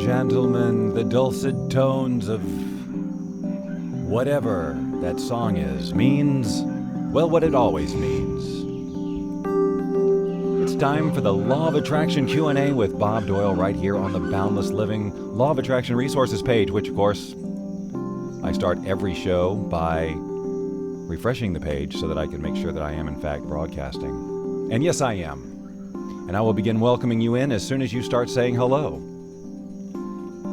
gentlemen, the dulcet tones of whatever that song is means, well, what it always means. It's time for the Law of Attraction Q&A with Bob Doyle right here on the Boundless Living Law of Attraction Resources page, which, of course, I start every show by refreshing the page so that I can make sure that I am, in fact, broadcasting. And yes, I am. And I will begin welcoming you in as soon as you start saying hello.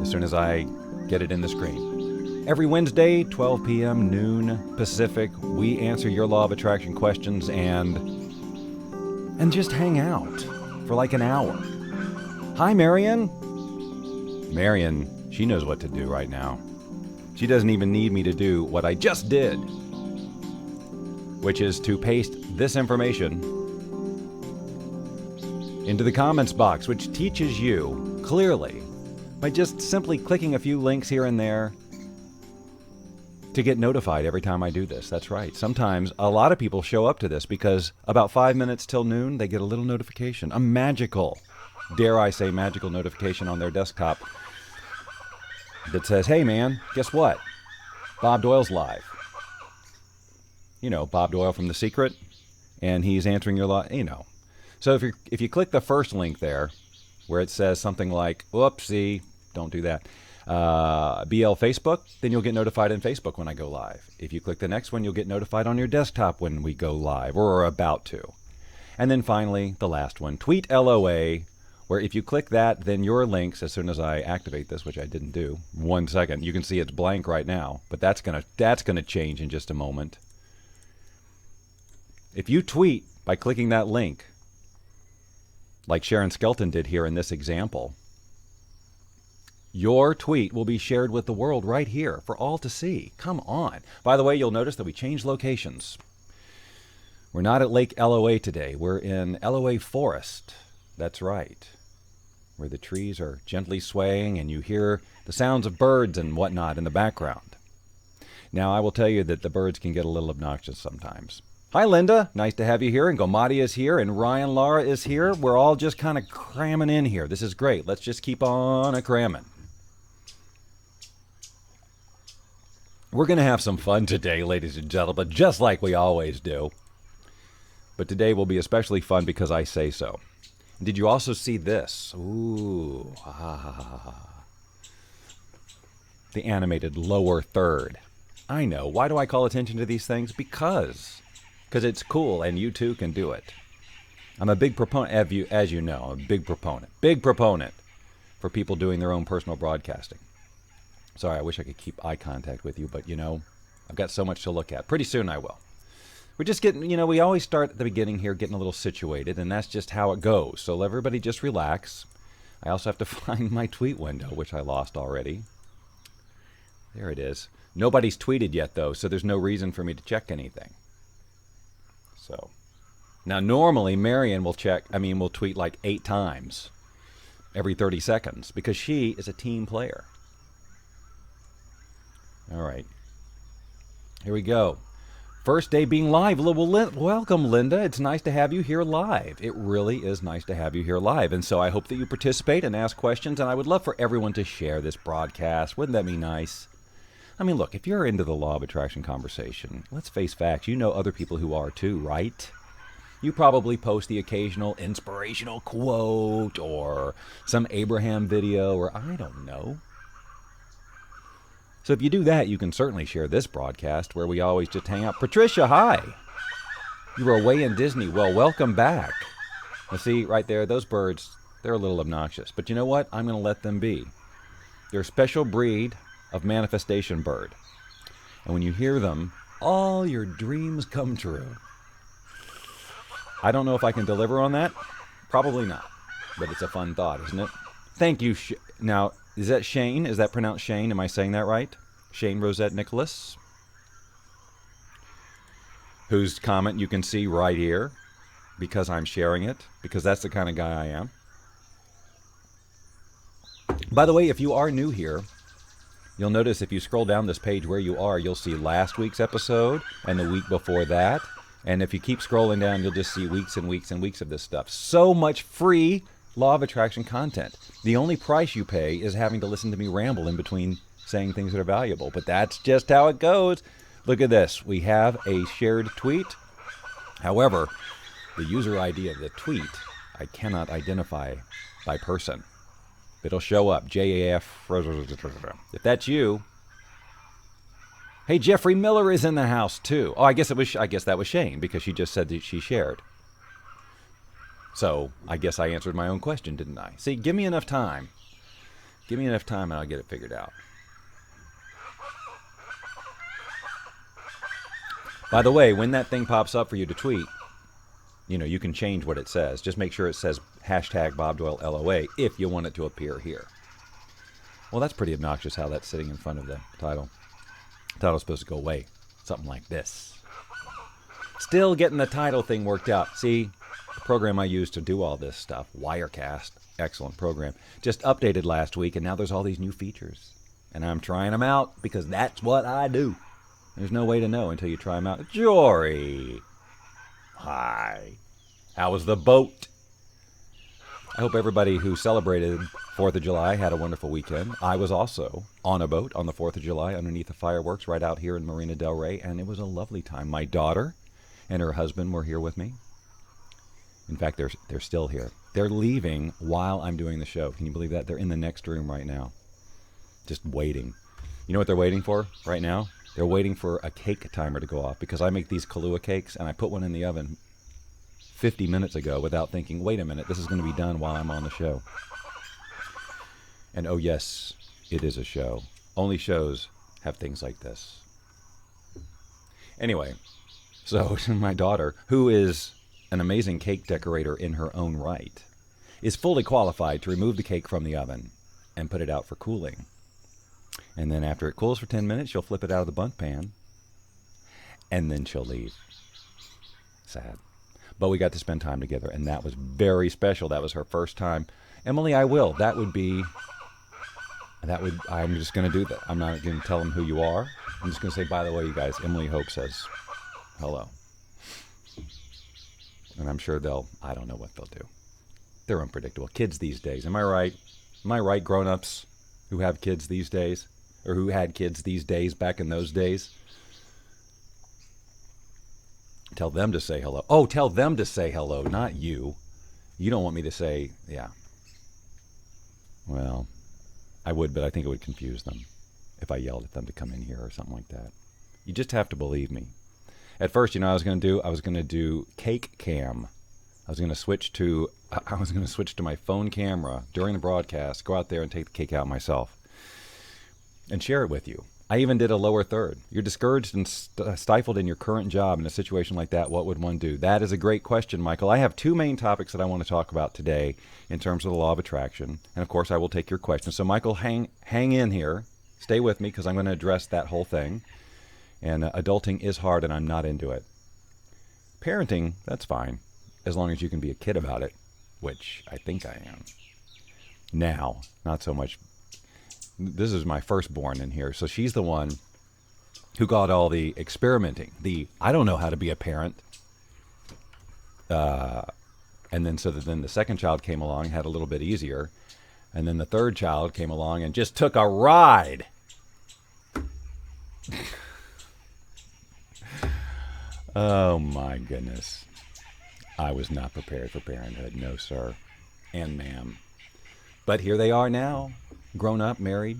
As soon as I get it in the screen. Every Wednesday, 12 p.m., noon Pacific, we answer your Law of Attraction questions and just hang out for like an hour. Hi, Marion. Marion, she knows what to do right now. She doesn't even need me to do what I just did, which is to paste this information into the comments box, which teaches you clearly by just simply clicking a few links here and there to get notified every time I do this. That's right. Sometimes a lot of people show up to this because about 5 minutes till noon, they get a little notification, a magical, dare I say, magical notification on their desktop that says, hey man, guess what? Bob Doyle's live. You know, Bob Doyle from The Secret, and he's answering your So if you click the first link there, where it says something like, whoopsie, don't do that, BL Facebook, then you'll get notified in Facebook when I go live. If you click the next one, you'll get notified on your desktop when we go live, or are about to. And then finally, the last one, Tweet LOA, where if you click that, then your links, as soon as I activate this, which I didn't do, 1 second, you can see it's blank right now, but that's gonna change in just a moment. If you tweet by clicking that link, like Sharon Skelton did here in this example, your tweet will be shared with the world right here for all to see. Come on. By the way, you'll notice that we changed locations. We're not at Lake LOA today. We're in LOA Forest. That's right. Where the trees are gently swaying and you hear the sounds of birds and whatnot in the background. Now, I will tell you that the birds can get a little obnoxious sometimes. Hi, Linda. Nice to have you here. And Gomati is here. And Ryan Lara is here. We're all just kind of cramming in here. This is great. Let's just keep on cramming. We're going to have some fun today, ladies and gentlemen, just like we always do. But today will be especially fun because I say so. Did you also see this? Ooh. The animated lower third. I know. Why do I call attention to these things? Because it's cool, and you too can do it. I'm a big proponent, as you know, I'm a big proponent for people doing their own personal broadcasting. Sorry, I wish I could keep eye contact with you, but, you know, I've got so much to look at. Pretty soon I will. We're just getting, we always start at the beginning here, getting a little situated, and that's just how it goes. So everybody just relax. I also have to find my tweet window, which I lost already. There it is. Nobody's tweeted yet, though, so there's no reason for me to check anything. So, now normally Marion will tweet like 8 times every 30 seconds because she is a team player. All right. Here we go. First day being live. Well, welcome, Linda. It's nice to have you here live. It really is nice to have you here live. And so I hope that you participate and ask questions, and I would love for everyone to share this broadcast. Wouldn't that be nice? I mean, look, if you're into the Law of Attraction conversation, let's face facts. You know other people who are too, right? You probably post the occasional inspirational quote or some Abraham video or I don't know. So if you do that, you can certainly share this broadcast where we always just hang out. Patricia, hi. You were away in Disney. Well, welcome back. Now see, right there, those birds, they're a little obnoxious. But you know what? I'm going to let them be. They're a special breed of manifestation bird. And when you hear them, all your dreams come true. I don't know if I can deliver on that. Probably not. But it's a fun thought, isn't it? Thank you. Now, is that Shane? Is that pronounced Shane? Am I saying that right? Shane Rosette Nicholas? Whose comment you can see right here because I'm sharing it, because that's the kind of guy I am. By the way, if you are new here, you'll notice if you scroll down this page where you are, you'll see last week's episode and the week before that. And if you keep scrolling down, you'll just see weeks and weeks and weeks of this stuff. So much free law of attraction content. The only price you pay is having to listen to me ramble in between saying things that are valuable. But that's just how it goes. Look at this. We have a shared tweet. However, the user ID of the tweet, I cannot identify by person. It'll show up, JAF. If that's you, hey, Jeffrey Miller is in the house too. Oh, I guess that was Shane, because she just said that she shared. So I guess I answered my own question, didn't I? See, give me enough time. Give me enough time and I'll get it figured out. By the way, when that thing pops up for you to tweet, you can change what it says. Just make sure it says hashtag Bob Doyle LOA if you want it to appear here. Well, that's pretty obnoxious how that's sitting in front of the title. The title's supposed to go away. Something like this. Still getting the title thing worked out. See, the program I use to do all this stuff, Wirecast, excellent program, just updated last week, and now there's all these new features. And I'm trying them out because that's what I do. There's no way to know until you try them out. Jory. Hi. How was the boat? I hope everybody who celebrated 4th of July had a wonderful weekend. I was also on a boat on the 4th of July underneath the fireworks right out here in Marina del Rey, and it was a lovely time. My daughter and her husband were here with me. In fact, they're still here. They're leaving while I'm doing the show. Can you believe that? They're in the next room right now, just waiting. You know what they're waiting for right now? They're waiting for a cake timer to go off, because I make these Kahlua cakes, and I put one in the oven 50 minutes ago without thinking, wait a minute, this is going to be done while I'm on the show. And oh yes, it is a show. Only shows have things like this. Anyway, so my daughter, who is an amazing cake decorator in her own right, is fully qualified to remove the cake from the oven and put it out for cooling. And then after it cools for 10 minutes, she'll flip it out of the bundt pan, and then she'll leave. Sad. But we got to spend time together, and that was very special. That was her first time. Emily, I will. I'm just going to do that. I'm not going to tell them who you are. I'm just going to say, by the way, you guys, Emily Hope says hello. And I'm sure I don't know what they'll do. They're unpredictable. Kids these days. Am I right? Am I right, grown-ups who have kids these days? Or who had kids these days back in those days? Tell them to say hello. Oh, tell them to say hello, not you. You don't want me to say, yeah. Well, I would, but I think it would confuse them if I yelled at them to come in here or something like that. You just have to believe me. At first, I was going to do cake cam. I was going to switch to my phone camera during the broadcast, go out there and take the cake out myself and share it with you. I even did a lower third. You're discouraged and stifled in your current job. In a situation like that, what would one do? That is a great question, Michael. I have two main topics that I want to talk about today in terms of the law of attraction. And, of course, I will take your questions. So, Michael, hang in here. Stay with me, because I'm going to address that whole thing. And adulting is hard, and I'm not into it. Parenting, that's fine, as long as you can be a kid about it, which I think I am. Now, not so much. This is my firstborn in here, so she's the one who got all the experimenting. I don't know how to be a parent. And then then the second child came along, had a little bit easier. And then the third child came along and just took a ride. Oh my goodness. I was not prepared for parenthood. No, sir. And ma'am. But here they are now, grown up, married,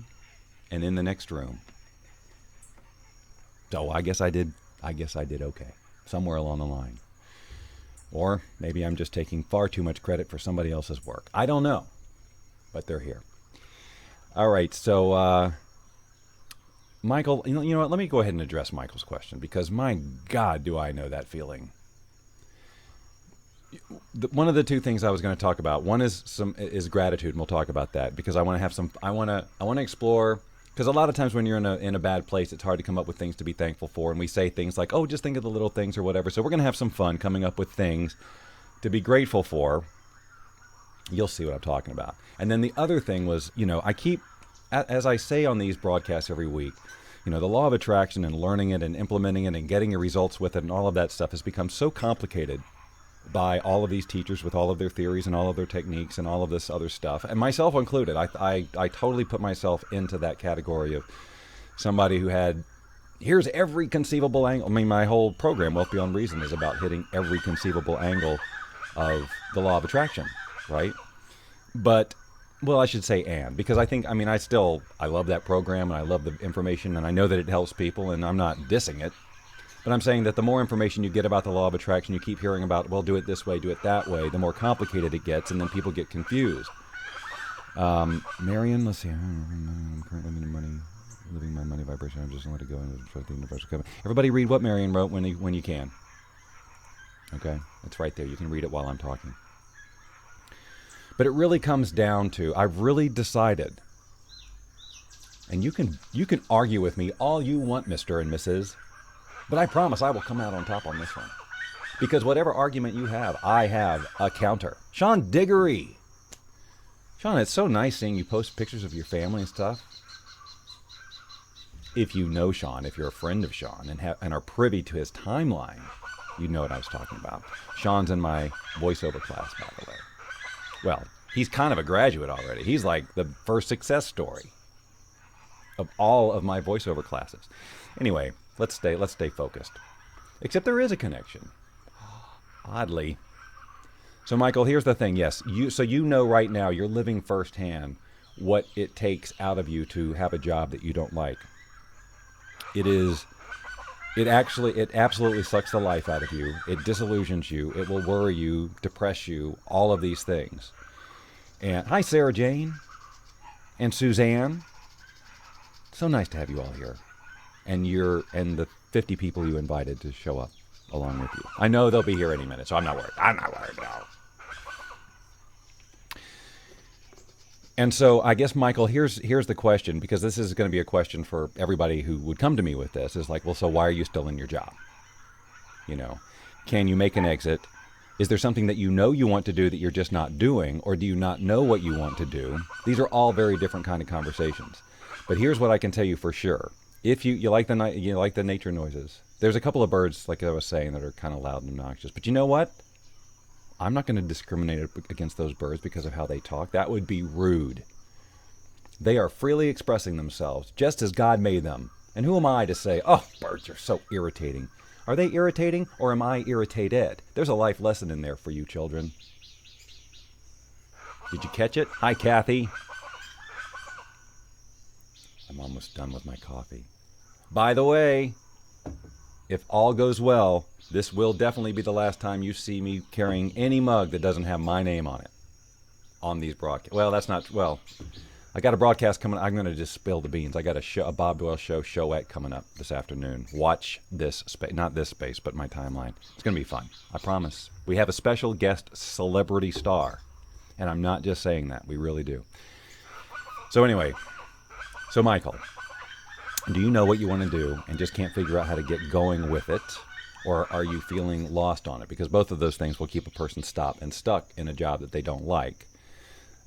and in the next room. So I guess I did okay, somewhere along the line. Or maybe I'm just taking far too much credit for somebody else's work. I don't know, but they're here. All right, so Michael, you know what? Let me go ahead and address Michael's question, because my God, do I know that feeling. One of the two things I was going to talk about, one is gratitude, and we'll talk about that, because I want to explore, because a lot of times when you're in a bad place, it's hard to come up with things to be thankful for, and we say things like, oh, just think of the little things or whatever. So we're going to have some fun coming up with things to be grateful for. You'll see what I'm talking about. And then the other thing was, I keep, as I say on these broadcasts every week, the law of attraction and learning it and implementing it and getting your results with it and all of that stuff has become so complicated by all of these teachers with all of their theories and all of their techniques and all of this other stuff, and myself included. I totally put myself into that category of somebody who had, here's every conceivable angle. I mean, my whole program, Wealth Beyond Reason, is about hitting every conceivable angle of the law of attraction, right? But, well, I should say because I love that program, and I love the information, and I know that it helps people, and I'm not dissing it. But I'm saying that the more information you get about the law of attraction, you keep hearing about, well, do it this way, do it that way, the more complicated it gets, and then people get confused. Marion, let's see. I'm currently living my money vibration. I'm just going to let it go and trust the universal coming. Everybody read what Marion wrote when you can. Okay? It's right there. You can read it while I'm talking. But it really comes down to, I've really decided, and you can argue with me all you want, Mr. and Mrs., but I promise I will come out on top on this one. Because whatever argument you have, I have a counter. Sean Diggory. Sean, it's so nice seeing you post pictures of your family and stuff. If you know Sean, if you're a friend of Sean and are privy to his timeline, you know what I was talking about. Sean's in my voiceover class, by the way. Well, he's kind of a graduate already. He's like the first success story of all of my voiceover classes. Anyway, let's stay focused. Except there is a connection. Oddly. So Michael, here's the thing. Yes, you know right now, you're living firsthand what it takes out of you to have a job that you don't like. It absolutely sucks the life out of you. It disillusions you. It will worry you, depress you, all of these things. And hi, Sarah Jane and Suzanne. So nice to have you all here. And the 50 people you invited to show up along with you. I know they'll be here any minute, so I'm not worried. I'm not worried at all. And so I guess, Michael, here's the question, because this is going to be a question for everybody who would come to me with this. Is like, well, so why are you still in your job? You know, can you make an exit? Is there something that you know you want to do that you're just not doing, or do you not know what you want to do? These are all very different kind of conversations. But here's what I can tell you for sure. If you like the nature noises, there's a couple of birds, like I was saying, that are kind of loud and obnoxious. But you know what? I'm not going to discriminate against those birds because of how they talk. That would be rude. They are freely expressing themselves, just as God made them. And who am I to say, oh, birds are so irritating? Are they irritating, or am I irritated? There's a life lesson in there for you children. Did you catch it? Hi, Kathy. I'm almost done with my coffee. By the way, if all goes well, this will definitely be the last time you see me carrying any mug that doesn't have my name on it on these broadcasts. Well, that's not, well, I got a broadcast coming. I'm going to just spill the beans. I got a Bob Doyle showette coming up this afternoon. Watch this space, not this space, but my timeline. It's going to be fun. I promise. We have a special guest celebrity star, and I'm not just saying that. We really do. So anyway, so Michael, do you know what you want to do and just can't figure out how to get going with it? Or are you feeling lost on it? Because both of those things will keep a person stuck in a job that they don't like.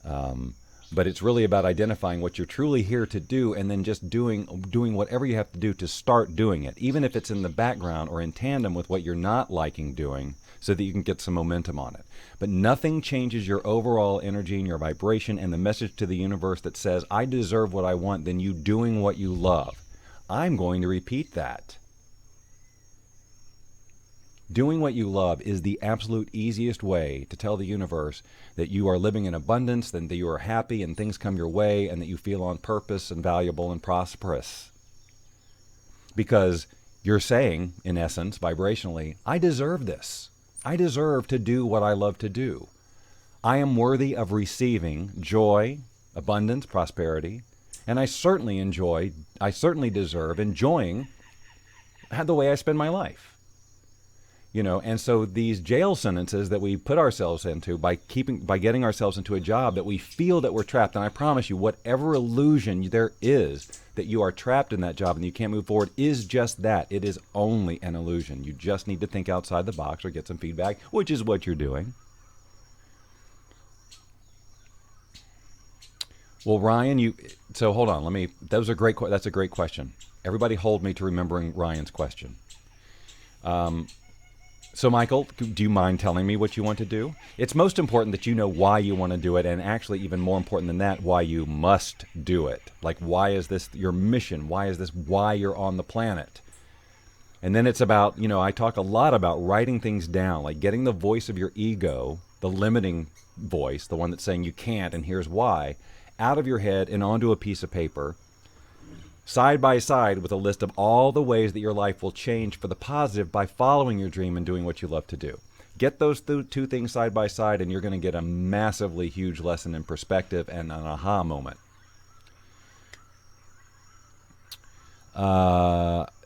But it's really about identifying what you're truly here to do, and then just doing whatever you have to do to start doing it, even if it's in the background or in tandem with what you're not liking doing, so that you can get some momentum on it. But nothing changes your overall energy and your vibration and the message to the universe that says, I deserve what I want, than you doing what you love. I'm going to repeat that. Doing what you love is the absolute easiest way to tell the universe that you are living in abundance, and that you are happy and things come your way, and that you feel on purpose and valuable and prosperous. Because you're saying, in essence, vibrationally, I deserve this. I deserve to do what I love to do. I am worthy of receiving joy, abundance, prosperity, and I certainly deserve enjoying the way I spend my life. You know, and so these jail sentences that we put ourselves into by getting ourselves into a job that we feel that we're trapped, and I promise you, whatever illusion there is that you are trapped in that job and you can't move forward is just that. It is only an illusion. You just need to think outside the box or get some feedback, which is what you're doing. Well, Ryan, so hold on. That's a great question. Everybody hold me to remembering Ryan's question. So, Michael, do you mind telling me what you want to do? It's most important that you know why you want to do it, and actually even more important than that, why you must do it. Like, why is this your mission? Why is this why you're on the planet? And then it's about, I talk a lot about writing things down, like getting the voice of your ego, the limiting voice, the one that's saying you can't and here's why, out of your head and onto a piece of paper, side by side with a list of all the ways that your life will change for the positive by following your dream and doing what you love to do. Get those two things side by side and you're going to get a massively huge lesson in perspective and an aha moment.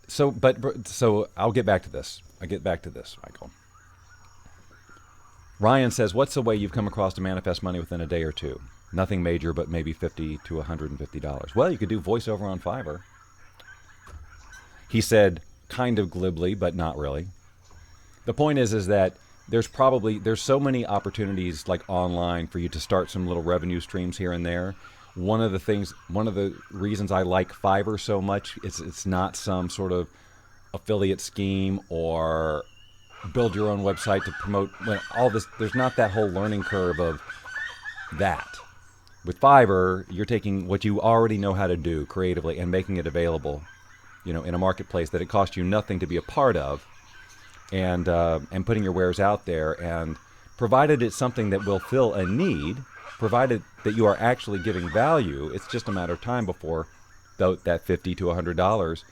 So I'll get back to this. Michael. Ryan says, what's the way you've come across to manifest money within a day or two? Nothing major, but maybe $50 to $150. Well, you could do voiceover on Fiverr. He said, kind of glibly, but not really. The point is that there's so many opportunities like online for you to start some little revenue streams here and there. One of the reasons I like Fiverr so much is it's not some sort of affiliate scheme or build your own website to promote all this. There's not that whole learning curve of that. With Fiverr, you're taking what you already know how to do creatively and making it available, in a marketplace that it costs you nothing to be a part of, and putting your wares out there. And provided it's something that will fill a need, provided that you are actually giving value, it's just a matter of time before that $50 to $100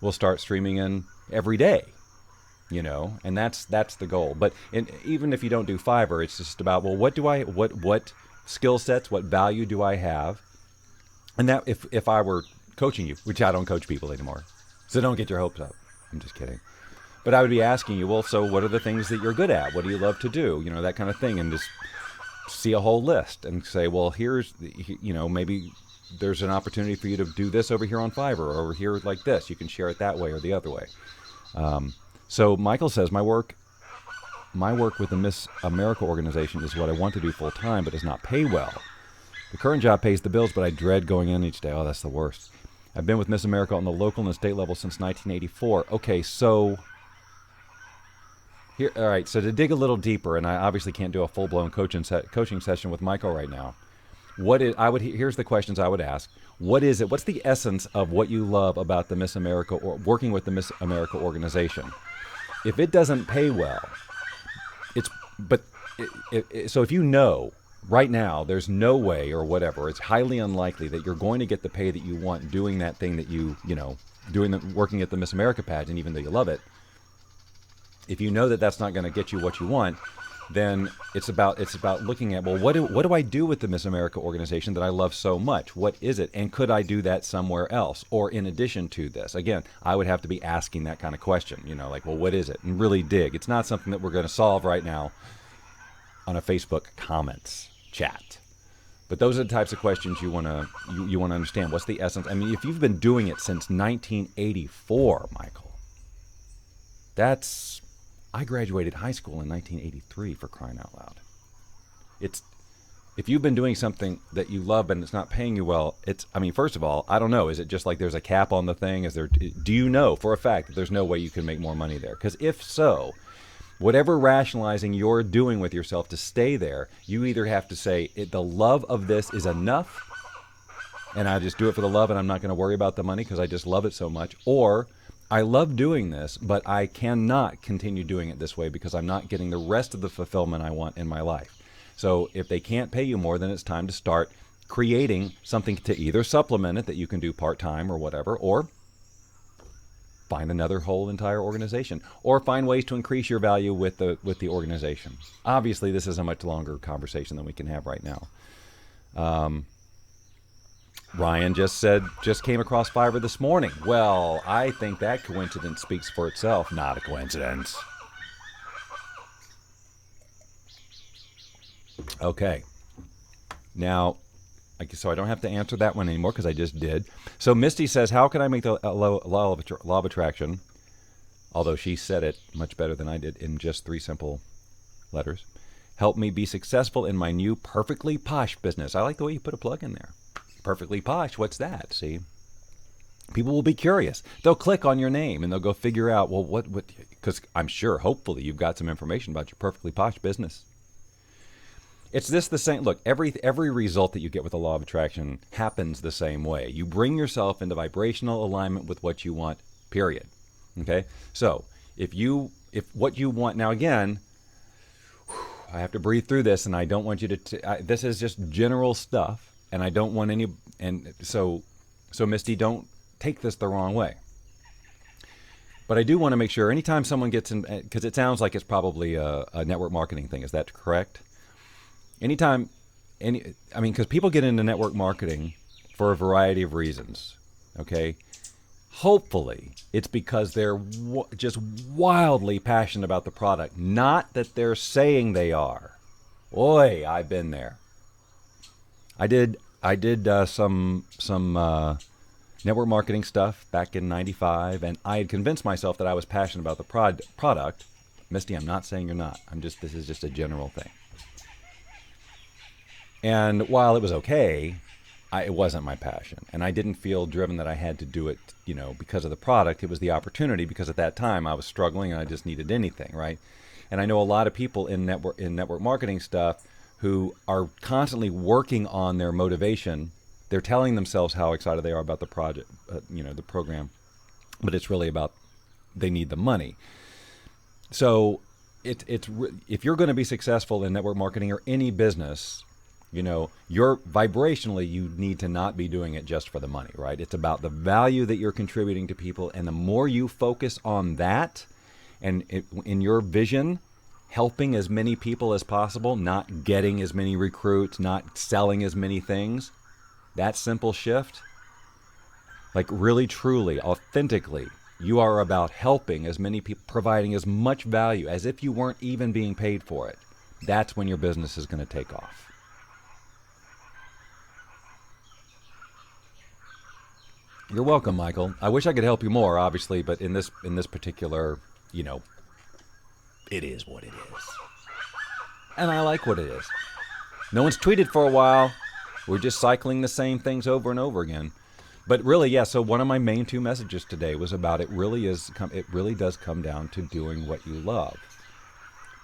will start streaming in every day, and that's the goal. But even if you don't do Fiverr, it's just about, well, what skill sets, what value do I have? And that if I were coaching you, which I don't coach people anymore, so don't get your hopes up. I'm just kidding. But I would be asking you, well, so what are the things that you're good at? What do you love to do? That kind of thing, and just see a whole list and say, well, here's, maybe there's an opportunity for you to do this over here on Fiverr, or over here like this. You can share it that way or the other way. So Michael says, my work with the Miss America organization is what I want to do full time, but does not pay well. The current job pays the bills, but I dread going in each day. Oh, that's the worst. I've been with Miss America on the local and state level since 1984. Okay, so here, all right. So to dig a little deeper, and I obviously can't do a full-blown coaching session with Michael right now. Here's the questions I would ask. What is it? What's the essence of what you love about the Miss America or working with the Miss America organization? If it doesn't pay well, so if right now there's no way or whatever, it's highly unlikely that you're going to get the pay that you want doing that thing that working at the Miss America pageant, even though you love it. If you know that that's not going to get you what you want, then it's about looking at, well, what do I do with the Miss America organization that I love so much? What is it? And could I do that somewhere else or in addition to this? Again, I would have to be asking that kind of question, like, well, what is it? And really dig. It's not something that we're going to solve right now on a Facebook comments chat. But those are the types of questions you want to understand. What's the essence? I mean, if you've been doing it since 1984, Michael, I graduated high school in 1983, for crying out loud. If you've been doing something that you love and it's not paying you well, first of all, I don't know. Is it just like there's a cap on the thing? Do you know for a fact that there's no way you can make more money there? Because if so, whatever rationalizing you're doing with yourself to stay there, you either have to say, the love of this is enough, and I just do it for the love and I'm not going to worry about the money because I just love it so much, or I love doing this, but I cannot continue doing it this way because I'm not getting the rest of the fulfillment I want in my life. So if they can't pay you more, then it's time to start creating something to either supplement it that you can do part-time or whatever, or find another whole entire organization, or find ways to increase your value with the organization. Obviously, this is a much longer conversation than we can have right now. Ryan just came across Fiverr this morning. Well, I think that coincidence speaks for itself. Not a coincidence. Okay. Now, so I don't have to answer that one anymore because I just did. So Misty says, how can I make the law of attraction, although she said it much better than I did in just 3 simple letters, help me be successful in my new perfectly posh business? I like the way you put a plug in there. Perfectly posh, what's that? See? People will be curious. They'll click on your name and they'll go figure out, well, what, because I'm sure, hopefully, you've got some information about your perfectly posh business. It's this the same. Look, every result that you get with the law of attraction happens the same way. You bring yourself into vibrational alignment with what you want, period. Okay? So, if what you want, now again, I have to breathe through this, and I don't want you to, this is just general stuff, and I don't want any, and so Misty, don't take this the wrong way. But I do want to make sure anytime someone gets in, because it sounds like it's probably a network marketing thing. Is that correct? Because people get into network marketing for a variety of reasons, okay? Hopefully, it's because they're just wildly passionate about the product, not that they're saying they are. Boy, I've been there. I did some network marketing stuff back in '95, and I had convinced myself that I was passionate about the product. Misty, I'm not saying you're not. This is just a general thing. And while it was okay, it wasn't my passion. And I didn't feel driven that I had to do it, because of the product. It was the opportunity, because at that time I was struggling and I just needed anything, right? And I know a lot of people in network marketing stuff who are constantly working on their motivation. They're telling themselves how excited they are about the project, the program, but it's really about they need the money. So if you're going to be successful in network marketing or any business, you're vibrationally, you need to not be doing it just for the money, right? It's about the value that you're contributing to people. And the more you focus on that, and in your vision, helping as many people as possible, not getting as many recruits, not selling as many things, that simple shift, like really, truly, authentically, you are about helping as many people, providing as much value as if you weren't even being paid for it. That's when your business is going to take off. You're welcome, Michael. I wish I could help you more, obviously, but in this particular, it is what it is. And I like what it is. No one's tweeted for a while. We're just cycling the same things over and over again. But really, yeah, so one of my main two messages today was about it really does come down to doing what you love.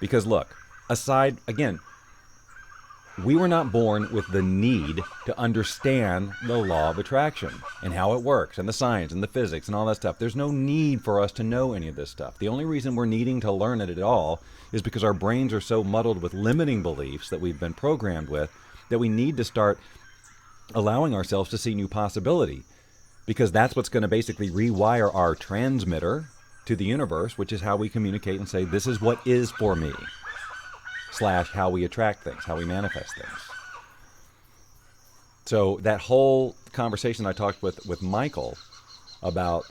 Because look, again, we were not born with the need to understand the law of attraction and how it works and the science and the physics and all that stuff. There's no need for us to know any of this stuff. The only reason we're needing to learn it at all is because our brains are so muddled with limiting beliefs that we've been programmed with that we need to start allowing ourselves to see new possibility, because that's what's going to basically rewire our transmitter to the universe, which is how we communicate and say, this is what is for me. / how we attract things, how we manifest things. So that whole conversation I talked with Michael about,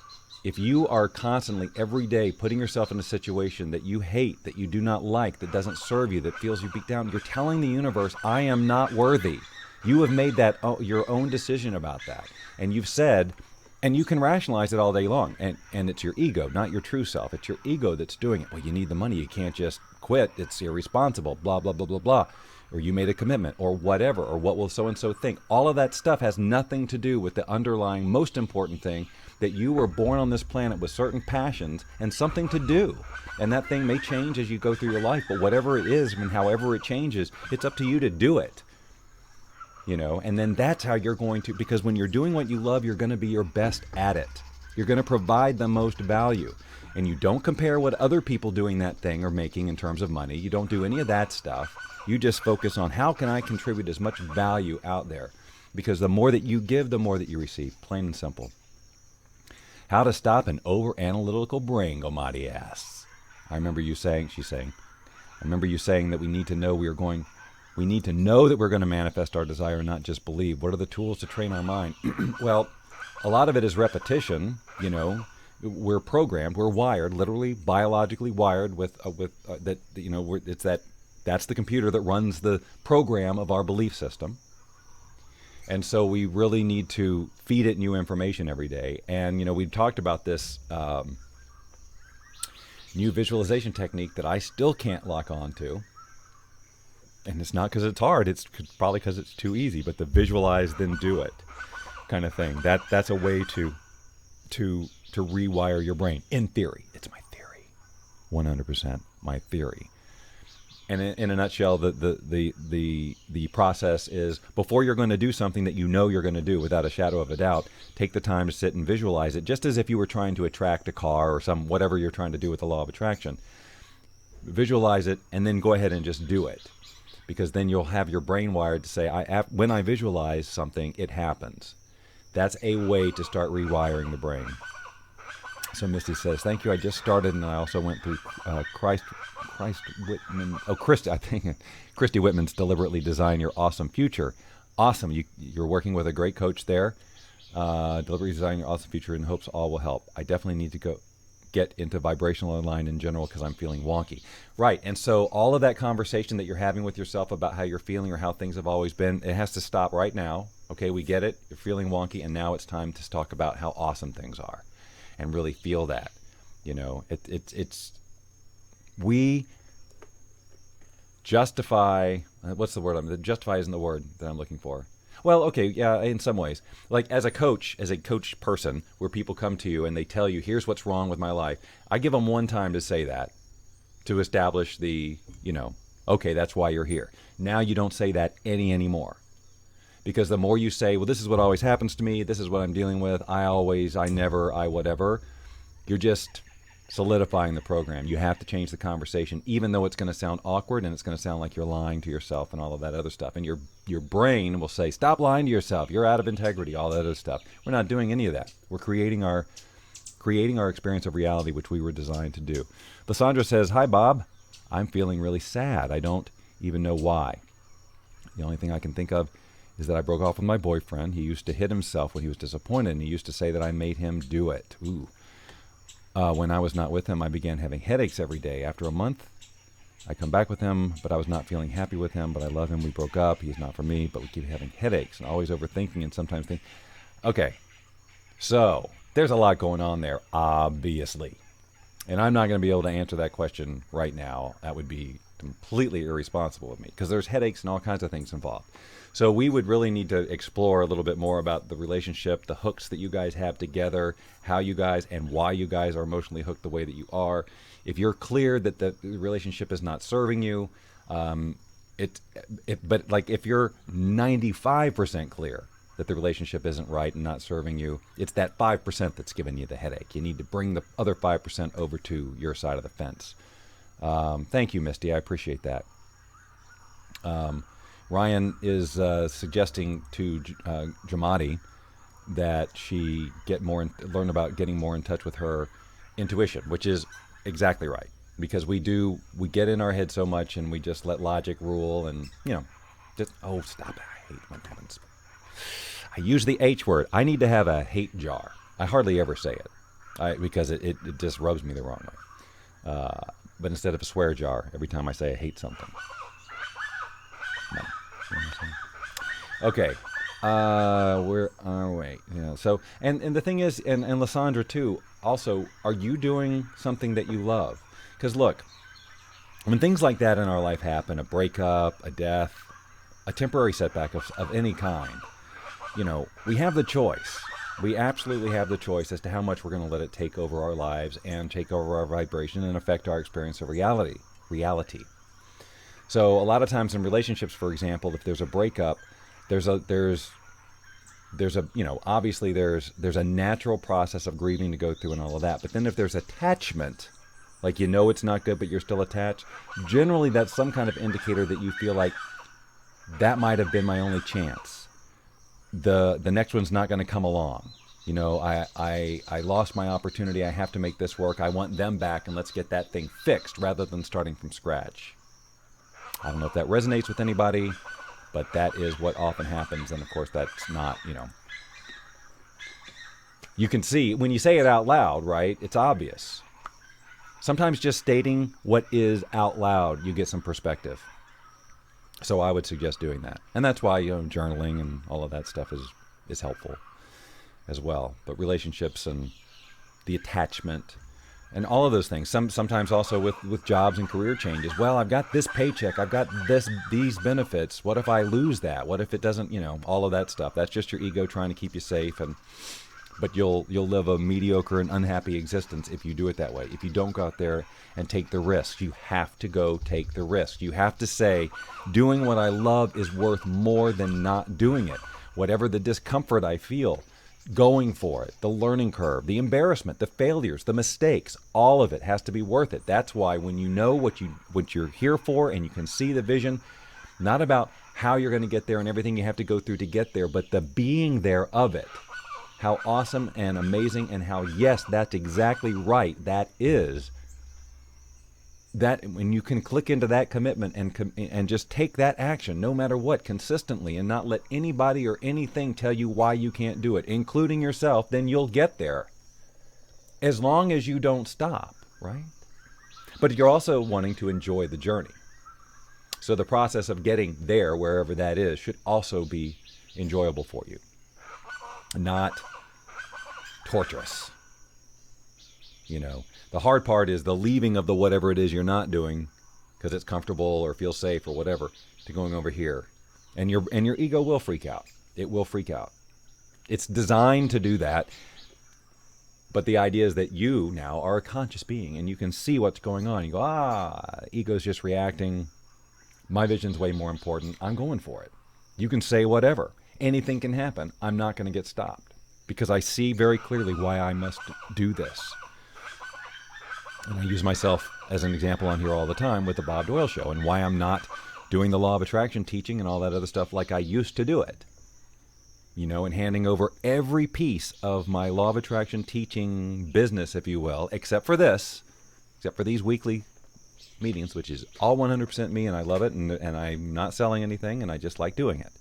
if you are constantly every day putting yourself in a situation that you hate, that you do not like, that doesn't serve you, that feels you beat down, you're telling the universe, I am not worthy. You have made that your own decision about that. And you've said, and you can rationalize it all day long, and it's your ego, not your true self. It's your ego that's doing it. Well, you need the money. You can't just quit. It's irresponsible, blah, blah, blah, blah, blah. Or you made a commitment, or whatever, or what will so-and-so think. All of that stuff has nothing to do with the underlying most important thing, that you were born on this planet with certain passions and something to do. And that thing may change as you go through your life, but whatever it is and however it changes, it's up to you to do it. And then that's how you're going to, because when you're doing what you love, you're going to be your best at it. You're going to provide the most value. And you don't compare what other people doing that thing are making in terms of money. You don't do any of that stuff. You just focus on, how can I contribute as much value out there? Because the more that you give, the more that you receive. Plain and simple. How to stop an over-analytical brain, Gomati asks. I remember you saying that we need to know that we're going to manifest our desire, not just believe. What are the tools to train our mind? Well, a lot of it is repetition. We're programmed, we're wired, literally biologically wired with that. That's the computer that runs the program of our belief system. And so we really need to feed it new information every day. And we talked about this new visualization technique that I still can't lock on to. And it's not because it's hard, it's probably because it's too easy, but the visualize then do it kind of thing. That's a way to to rewire your brain. In theory, it's my theory, 100% my theory. And in a nutshell, the process is, before you're going to do something that you know you're going to do without a shadow of a doubt, take the time to sit and visualize it, just as if you were trying to attract a car or whatever you're trying to do with the law of attraction. Visualize it and then go ahead and just do it, because then you'll have your brain wired to say, when I visualize something, it happens. That's a way to start rewiring the brain. So Misty says, thank you. I just started, and I also went through Christ Whitman. Oh, Christy, I think Christy Whitman's Deliberately Design Your Awesome Future. Awesome. You're working with a great coach there. Deliberately Design Your Awesome Future, and hopes all will help. I definitely need to get into vibrational alignment in general because I'm feeling wonky. Right. And so all of that conversation that you're having with yourself about how you're feeling or how things have always been, it has to stop right now. Okay, we get it. You're feeling wonky, and now it's time to talk about how awesome things are and really feel that. We justify, what's the word? Justify isn't the word that I'm looking for. Well, okay, yeah, in some ways. Like as a coach person, where people come to you and they tell you, here's what's wrong with my life. I give them one time to say that, to establish the, okay, that's why you're here. Now you don't say that anymore. Because the more you say, well, this is what always happens to me, this is what I'm dealing with, I never, whatever, you're just solidifying the program. You have to change the conversation, even though it's going to sound awkward and it's going to sound like you're lying to yourself and all of that other stuff. And your brain will say, stop lying to yourself, you're out of integrity, all that other stuff. We're not doing any of that. We're creating our experience of reality, which we were designed to do. Lysandra says, hi, Bob. I'm feeling really sad. I don't even know why. The only thing I can think of is that I broke off with my boyfriend. He used to hit himself when he was disappointed, and he used to say that I made him do it. Ooh. When I was not with him, I began having headaches every day. After a month, I come back with him, but I was not feeling happy with him, but I love him. We broke up. He's not for me, but we keep having headaches and always overthinking and sometimes think. Okay, so there's a lot going on there, obviously. And I'm not going to be able to answer that question right now. That would be completely irresponsible of me, because there's headaches and all kinds of things involved. So we would really need to explore a little bit more about the relationship, the hooks that you guys have together, how you guys and why you guys are emotionally hooked the way that you are. If you're clear that the relationship is not serving you, but like if you're 95% clear that the relationship isn't right and not serving you, it's that 5% that's giving you the headache. You need to bring the other 5% over to your side of the fence. Thank you, Misty. I appreciate that. Ryan is suggesting to Jamadi that she learn about getting more in touch with her intuition, which is exactly right. Because we get in our head so much and we just let logic rule and, stop it. I hate when it happens. I use the H word. I need to have a hate jar. I hardly ever say it because it just rubs me the wrong way. But instead of a swear jar, every time I say I hate something. No. Okay. Where are we? Yeah. So, and the thing is, and Lysandra too, also, are you doing something that you love? Because look, when things like that in our life happen, a breakup, a death, a temporary setback of any kind, we have the choice. We absolutely have the choice as to how much we're going to let it take over our lives and take over our vibration and affect our experience of reality. So a lot of times in relationships, for example, if there's a breakup, there's obviously there's a natural process of grieving to go through and all of that. But then if there's attachment, like it's not good, but you're still attached, generally that's some kind of indicator that you feel like that might have been my only chance. The next one's not going to come along. I lost my opportunity. I have to make this work. I want them back, and let's get that thing fixed rather than starting from scratch. I don't know if that resonates with anybody, but that is what often happens. And of course, that's not, you can see when you say it out loud, right? It's obvious. Sometimes just stating what is out loud, you get some perspective. So I would suggest doing that. And that's why, journaling and all of that stuff is helpful as well. But relationships and the attachment and all of those things. Sometimes also with jobs and career changes. Well, I've got this paycheck. I've got these benefits. What if I lose that? What if it doesn't, all of that stuff. That's just your ego trying to keep you safe. And But you'll live a mediocre and unhappy existence if you do it that way. If you don't go out there and take the risk, you have to go take the risk. You have to say, doing what I love is worth more than not doing it. Whatever the discomfort I feel, going for it, the learning curve, the embarrassment, the failures, the mistakes, all of it has to be worth it. That's why when you know what you're here for and you can see the vision, not about how you're going to get there and everything you have to go through to get there, but the being there of it. How awesome and amazing, and how, yes, that's exactly right. That is that when you can click into that commitment and just take that action, no matter what, consistently, and not let anybody or anything tell you why you can't do it, including yourself, then you'll get there. As long as you don't stop, right? But you're also wanting to enjoy the journey. So the process of getting there, wherever that is, should also be enjoyable for you, not torturous. You know, the hard part is the leaving of the whatever it is you're not doing because it's comfortable or feels safe or whatever, to going over here. And your ego will freak out. It will freak out. It's designed to do that. But the idea is that you now are a conscious being and you can see what's going on. You go, ego's just reacting. My vision's way more important. I'm going for it. You can say whatever. Anything can happen. I'm not going to get stopped because I see very clearly why I must do this. And I use myself as an example on here all the time with the Bob Doyle show and why I'm not doing the law of attraction teaching and all that other stuff like I used to do it. You know, and handing over every piece of my law of attraction teaching business, if you will, except for these weekly meetings, which is all 100% me, and I love it, and I'm not selling anything, and I just like doing it.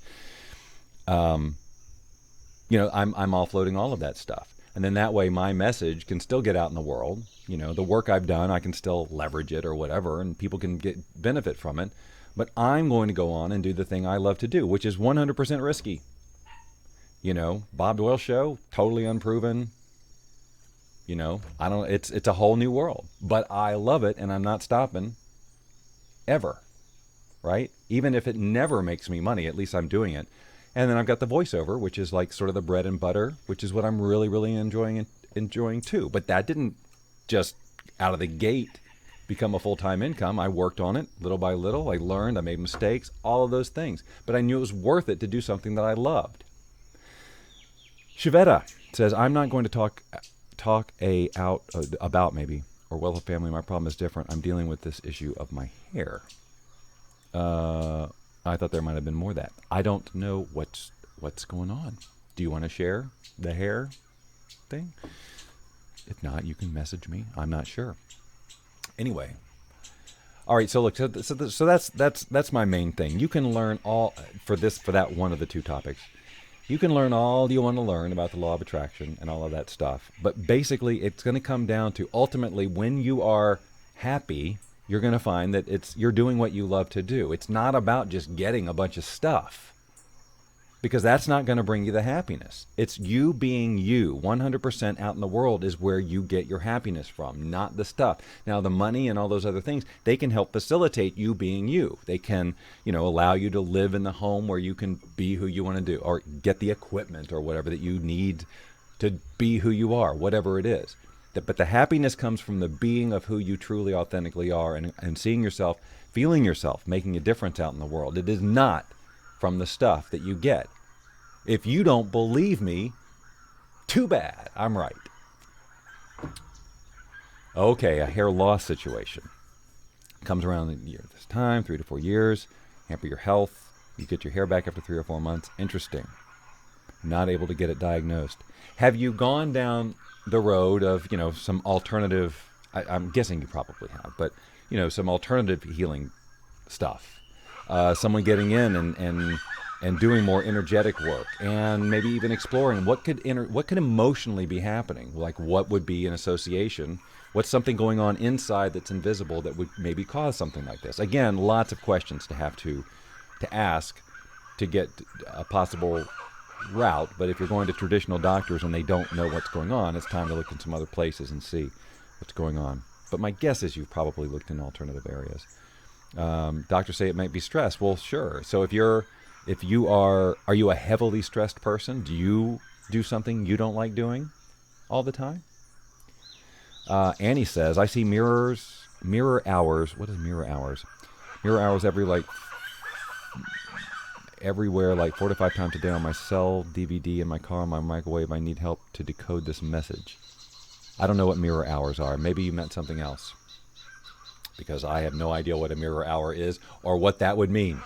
You know, I'm offloading all of that stuff. And then that way my message can still get out in the world. You know, the work I've done, I can still leverage it or whatever, and people can get benefit from it. But I'm going to go on and do the thing I love to do, which is 100% risky. You know, Bob Doyle show, totally unproven. You know, it's a whole new world. But I love it, and I'm not stopping ever, right? Even if it never makes me money, at least I'm doing it. And then I've got the voiceover, which is like sort of the bread and butter, which is what I'm really, really enjoying too. But that didn't just out of the gate become a full-time income. I worked on it little by little. I learned, I made mistakes, all of those things. But I knew it was worth it to do something that I loved. Shivetta says, I'm not going to talk out about maybe, or wealth of family. My problem is different. I'm dealing with this issue of my hair. I thought there might have been more of that. I don't know what's going on. Do you want to share the hair thing? If not, you can message me. I'm not sure. Anyway, all right. So look, so that's my main thing. You can learn all for that one of the two topics. You can learn all you want to learn about the law of attraction and all of that stuff. But basically, it's going to come down to ultimately when you are happy, you're going to find that you're doing what you love to do. It's not about just getting a bunch of stuff, because that's not going to bring you the happiness. It's you being you. 100% out in the world is where you get your happiness from, not the stuff. Now, the money and all those other things, they can help facilitate you being you. They can, allow you to live in the home where you can be who you want to do, or get the equipment or whatever that you need to be who you are, whatever it is. But the happiness comes from the being of who you truly authentically are and seeing yourself, feeling yourself, making a difference out in the world. It is not from the stuff that you get. If you don't believe me, too bad. I'm right. Okay, a hair loss situation. Comes around this time, 3 to 4 years. Hamper your health. You get your hair back after 3 or 4 months. Interesting. Not able to get it diagnosed. Have you gone down the road of, some alternative, I'm guessing you probably have, but, some alternative healing stuff. Someone getting in and doing more energetic work, and maybe even exploring what could emotionally be happening, like what would be an association, what's something going on inside that's invisible that would maybe cause something like this. Again, lots of questions to have to ask to get a possible route, but if you're going to traditional doctors and they don't know what's going on, it's time to look in some other places and see what's going on. But my guess is you've probably looked in alternative areas. Doctors say it might be stress. Well, sure. So are you a heavily stressed person? Do you do something you don't like doing all the time? Annie says, I see mirror hours. What is mirror hours? Mirror hours everywhere, like 4 to 5 times a day on my cell, DVD in my car, on my microwave. I need help to decode this message. I don't know what mirror hours are. Maybe you meant something else, because I have no idea what a mirror hour is or what that would mean.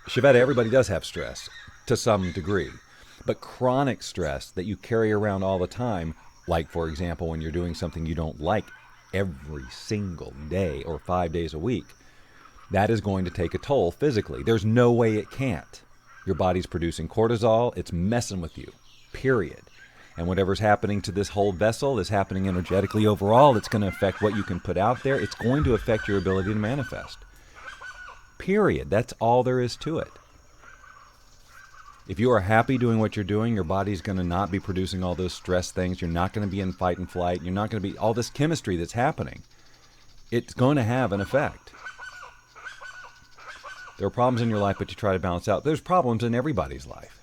Shavetta, everybody does have stress to some degree, but chronic stress that you carry around all the time, like, for example, when you're doing something you don't like every single day or 5 days a week, that is going to take a toll physically. There's no way it can't. Your body's producing cortisol. It's messing with you, period. And whatever's happening to this whole vessel is happening energetically overall. It's going to affect what you can put out there. It's going to affect your ability to manifest. Period. That's all there is to it. If you are happy doing what you're doing, your body's going to not be producing all those stress things. You're not going to be in fight and flight. You're not going to be all this chemistry that's happening. It's going to have an effect. There are problems in your life, but you try to balance out. There's problems in everybody's life.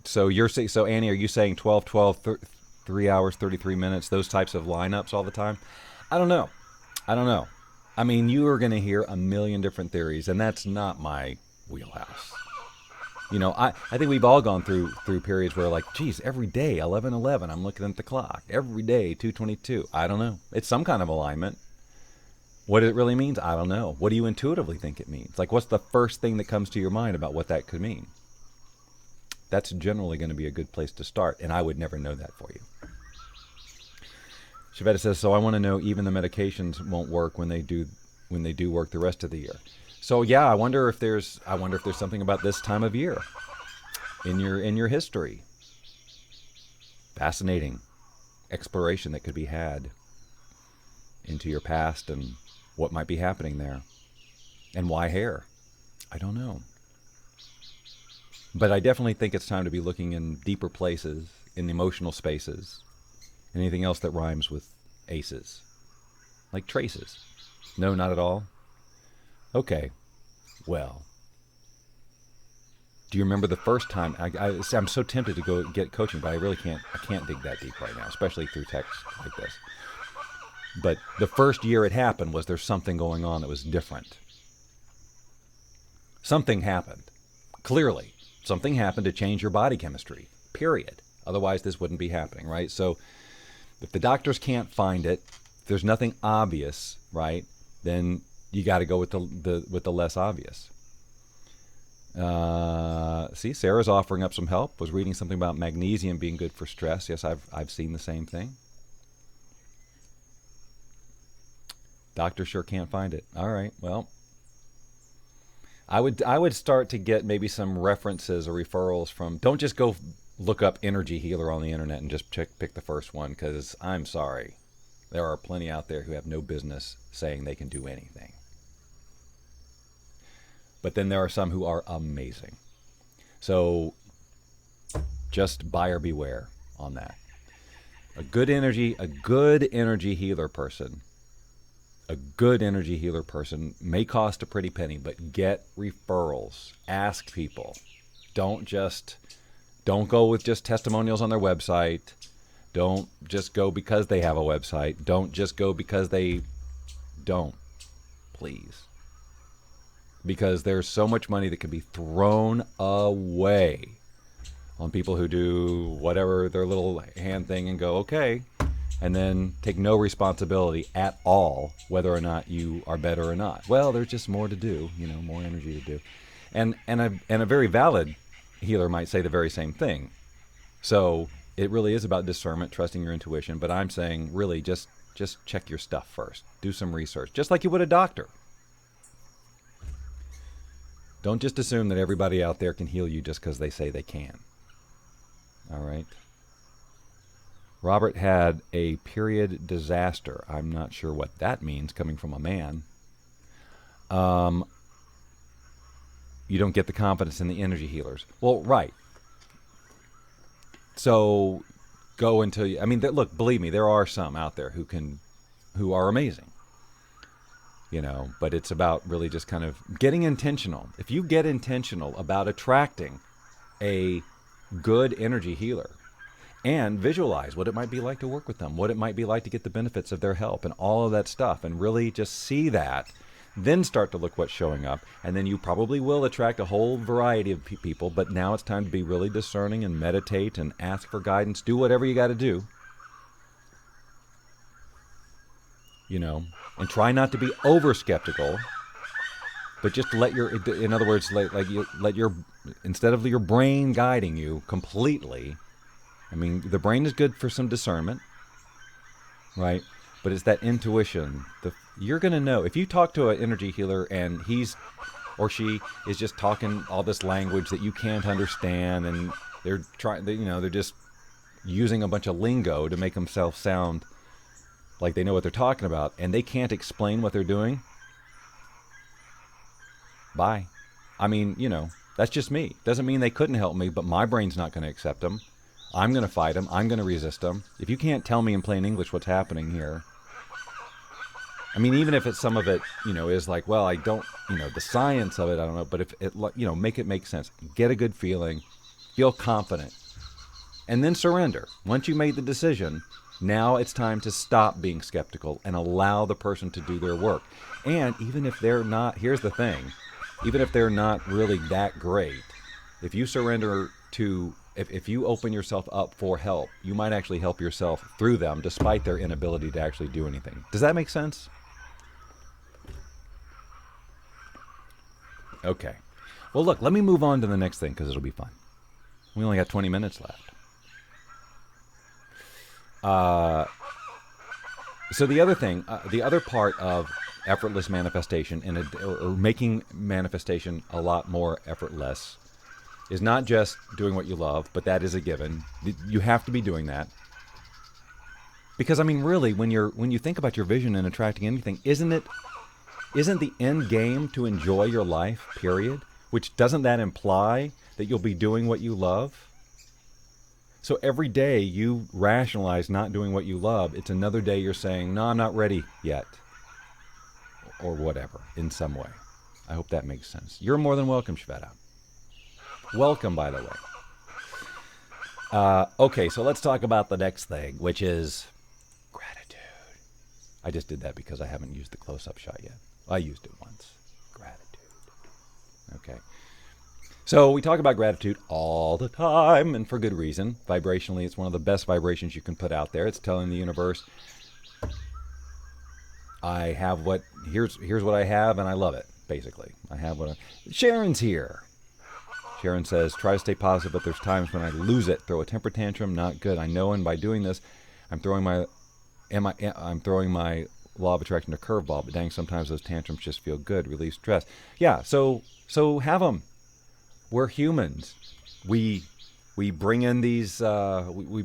So Annie, are you saying 12, 3 hours, 33 minutes, those types of lineups all the time? I don't know. I mean, you are going to hear a million different theories, and that's not my wheelhouse. You know, I think we've all gone through periods where, like, geez, every day, 11:11, I'm looking at the clock. Every day, 2:22. I don't know. It's some kind of alignment. What it really means, I don't know. What do you intuitively think it means? Like, what's the first thing that comes to your mind about what that could mean? That's generally going to be a good place to start, and I would never know that for you. Shavetta says, so I want to know even the medications won't work when they do work the rest of the year. So yeah, I wonder if there's something about this time of year in your history. Fascinating exploration that could be had into your past and what might be happening there. And why hair? I don't know. But I definitely think it's time to be looking in deeper places, in emotional spaces. Anything else that rhymes with aces. Like traces. No, not at all? Okay. Well. Do you remember the first time? I'm so tempted to go get coaching, but I really can't. I can't dig that deep right now, especially through text like this. But the first year it happened, was there something going on that was different? Something happened. Clearly. Something happened to change your body chemistry. Period. Otherwise, this wouldn't be happening, right? So if the doctors can't find it, if there's nothing obvious, right, then you got to go with the less obvious. See, Sarah's offering up some help. Was reading something about magnesium being good for stress. Yes, I've seen the same thing. Doctor sure can't find it. All right, well, I would start to get maybe some references or referrals from. Don't just go look up energy healer on the internet and just pick the first one, because I'm sorry, there are plenty out there who have no business saying they can do anything. But then there are some who are amazing. So just buyer beware on that. A good energy healer person. A good energy healer person may cost a pretty penny, but get referrals. Ask people. Don't go with just testimonials on their website. Don't just go because they have a website. Don't just go because they don't. Please. Because there's so much money that can be thrown away on people who do whatever their little hand thing and go, okay, and then take no responsibility at all whether or not you are better or not. Well, there's just more to do, more energy to do. And a very valid healer might say the very same thing. So it really is about discernment, trusting your intuition, but I'm saying really just check your stuff first. Do some research, just like you would a doctor. Don't just assume that everybody out there can heal you just because they say they can. All right? Robert had a period disaster. I'm not sure what that means coming from a man. You don't get the confidence in the energy healers. Well, right. So go into, look, believe me, there are some out there who are amazing. But it's about really just kind of getting intentional. If you get intentional about attracting a good energy healer and visualize what it might be like to work with them, what it might be like to get the benefits of their help and all of that stuff, and really just see that, then start to look what's showing up, and then you probably will attract a whole variety of people. But now it's time to be really discerning and meditate and ask for guidance. Do whatever you got to do, and try not to be over skeptical, but just let in other words, let your, instead of your brain guiding you completely. I mean, the brain is good for some discernment, right? But it's that intuition. You're going to know. If you talk to an energy healer and he's or she is just talking all this language that you can't understand, and they're they're just using a bunch of lingo to make themselves sound like they know what they're talking about, and they can't explain what they're doing, bye. I mean, that's just me. Doesn't mean they couldn't help me, but my brain's not going to accept them. I'm going to fight them. I'm going to resist them. If you can't tell me in plain English what's happening here, I mean, even if it's some of it, is like, well, I don't, the science of it, I don't know, but if it, make it make sense. Get a good feeling, feel confident, and then surrender. Once you made the decision, now it's time to stop being skeptical and allow the person to do their work. And even if they're not, here's the thing, even if they're not really that great, if you surrender to, if you open yourself up for help, you might actually help yourself through them despite their inability to actually do anything. Does that make sense? Okay. Well, look, let me move on to the next thing because it'll be fun. We only got 20 minutes left. So the other thing, the other part of effortless manifestation or making manifestation a lot more effortless is not just doing what you love, but that is a given. You have to be doing that. Because, I mean, really, when you think about your vision and attracting anything, isn't the end game to enjoy your life, period? Which, doesn't that imply that you'll be doing what you love? So every day you rationalize not doing what you love, it's another day you're saying, no, I'm not ready yet. Or whatever, in some way. I hope that makes sense. You're more than welcome, Shveta. Welcome, by the way. Okay, so let's talk about the next thing, which is gratitude. I just did that because I haven't used the close-up shot yet. I used it once. Gratitude. Okay. So we talk about gratitude all the time, and for good reason. Vibrationally, it's one of the best vibrations you can put out there. It's telling the universe, I have here's what I have, and I love it, basically. I have what Sharon's here. Sharon says, try to stay positive, but there's times when I lose it. Throw a temper tantrum, not good. I know, and by doing this, I'm throwing my law of attraction to curveball, but dang, sometimes those tantrums just feel good, relieve stress. Yeah, so have them. We're humans. We bring in these, we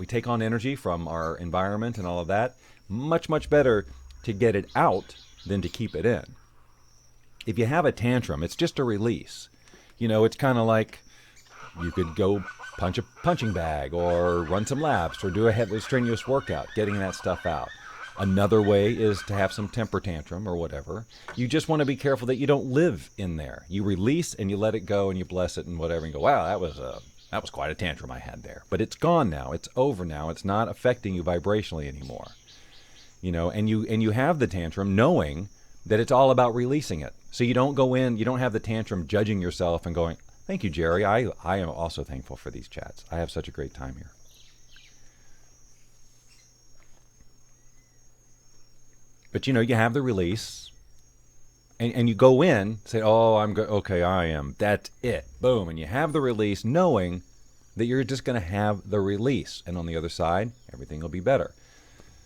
take on energy from our environment and all of that. Much, much better to get it out than to keep it in. If you have a tantrum, it's just a release. It's kind of like you could go punch a punching bag or run some laps or do a strenuous workout, getting that stuff out. Another way is to have some temper tantrum or whatever. You just want to be careful that you don't live in there. You release and you let it go and you bless it and whatever and go, wow, that was quite a tantrum I had there. But it's gone now. It's over now. It's not affecting you vibrationally anymore. And you have the tantrum knowing that it's all about releasing it. So you don't go in, you don't have the tantrum judging yourself and going, thank you, Jerry. I am also thankful for these chats. I have such a great time here. But, you have the release, and you go in, say, oh, I'm good. Okay, I am. That's it. Boom. And you have the release knowing that you're just going to have the release. And on the other side, everything will be better.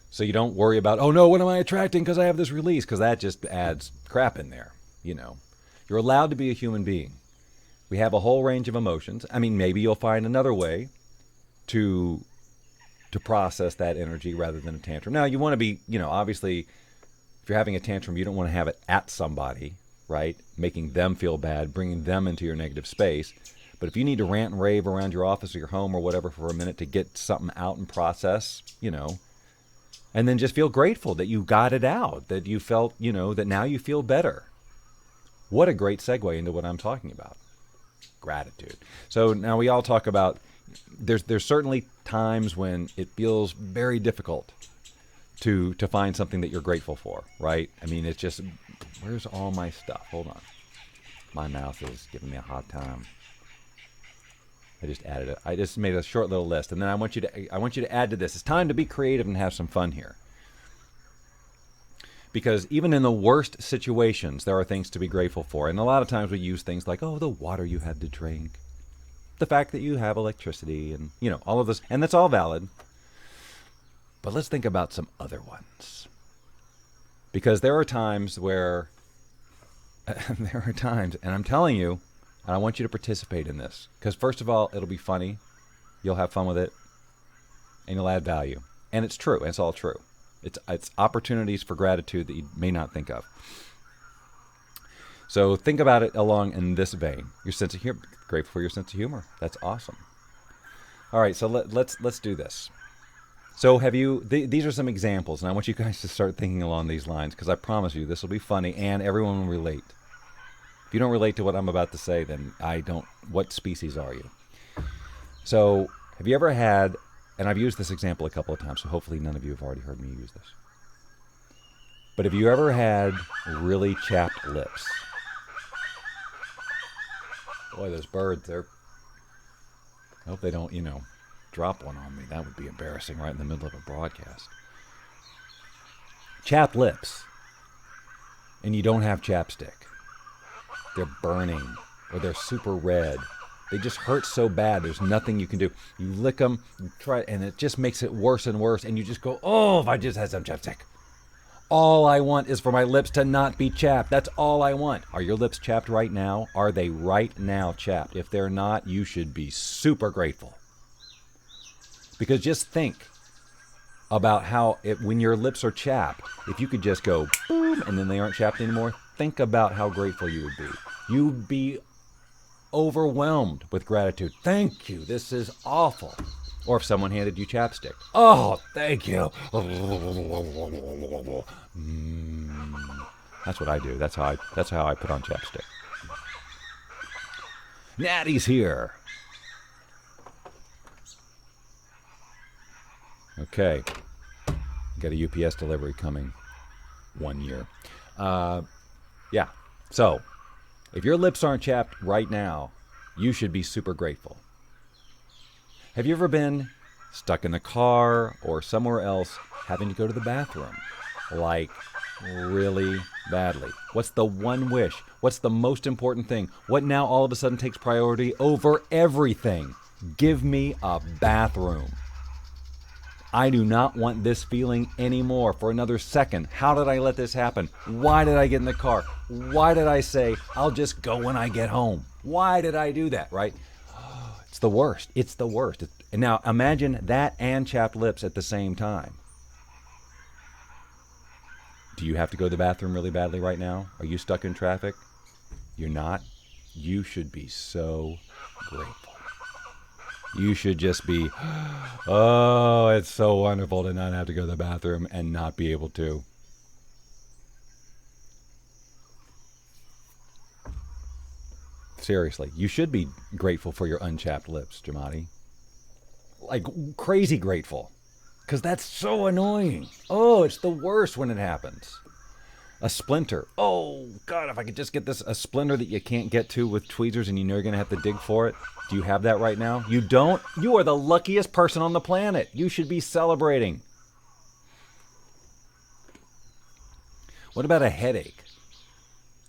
So you don't worry about, oh, no, what am I attracting because I have this release? Because that just adds crap in there, You're allowed to be a human being. We have a whole range of emotions. I mean, maybe you'll find another way to process that energy rather than a tantrum. Now, you want to be, obviously, if you're having a tantrum, you don't want to have it at somebody, right? Making them feel bad, bringing them into your negative space. But if you need to rant and rave around your office or your home or whatever for a minute to get something out and process, And then just feel grateful that you got it out, that you felt, that now you feel better. What a great segue into what I'm talking about. Gratitude. So now we all talk about, there's certainly times when it feels very difficult to find something that you're grateful for, right? I mean, it's just, where's all my stuff? Hold on. My mouth is giving me a hard time. I just added it. I just made a short little list, and then I want you to add to this. It's time to be creative and have some fun here. Because even in the worst situations, there are things to be grateful for. And a lot of times we use things like, the water you have to drink, the fact that you have electricity, and, all of this. And that's all valid. But let's think about some other ones. Because there are times where, and I'm telling you, and I want you to participate in this. Because first of all, it'll be funny. You'll have fun with it. And you'll add value. And it's true. It's all true. It's opportunities for gratitude that you may not think of. So think about it along in this vein. Your sense of humor. Grateful for your sense of humor. That's awesome. All right, so let's do this. So these are some examples, and I want you guys to start thinking along these lines, because I promise you this will be funny and everyone will relate. If you don't relate to what I'm about to say, then what species are you? So have you ever had, and I've used this example a couple of times, so hopefully none of you have already heard me use this. But have you ever had really chapped lips? Boy, those birds, I hope they don't, drop one on me. That would be embarrassing right in the middle of a broadcast. Chapped lips. And you don't have chapstick. They're burning, or they're super red. They just hurt so bad, there's nothing you can do. You lick them, you try, and it just makes it worse and worse, and you just go, if I just had some chapstick. All I want is for my lips to not be chapped. That's all I want. Are your lips chapped right now? Are they right now chapped? If they're not, you should be super grateful. Because just think about how, when your lips are chapped, if you could just go boom, and then they aren't chapped anymore, think about how grateful you would be. You'd be overwhelmed with gratitude. Thank you. This is awful. Or if someone handed you chapstick. Oh, thank you. That's what I do. That's how I put on chapstick. Natty's here. Okay. Got a UPS delivery coming 1 year. Yeah. So, if your lips aren't chapped right now, you should be super grateful. Have you ever been stuck in the car or somewhere else having to go to the bathroom? Like, really badly? What's the one wish? What's the most important thing? What now all of a sudden takes priority over everything? Give me a bathroom. I do not want this feeling anymore for another second. How did I let this happen? Why did I get in the car? Why did I say, I'll just go when I get home? Why did I do that, right? It's the worst. It's the worst. And now imagine that and chapped lips at the same time. Do you have to go to the bathroom really badly right now? Are you stuck in traffic? You're not? You should be so grateful. You should just be, it's so wonderful to not have to go to the bathroom and not be able to. Seriously, you should be grateful for your unchapped lips, Jamati. Like, crazy grateful. Because that's so annoying. Oh, it's the worst when it happens. A splinter. Oh, God, if I could just get a splinter that you can't get to with tweezers and you know you're going to have to dig for it. Do you have that right now? You don't? You are the luckiest person on the planet. You should be celebrating. What about a headache?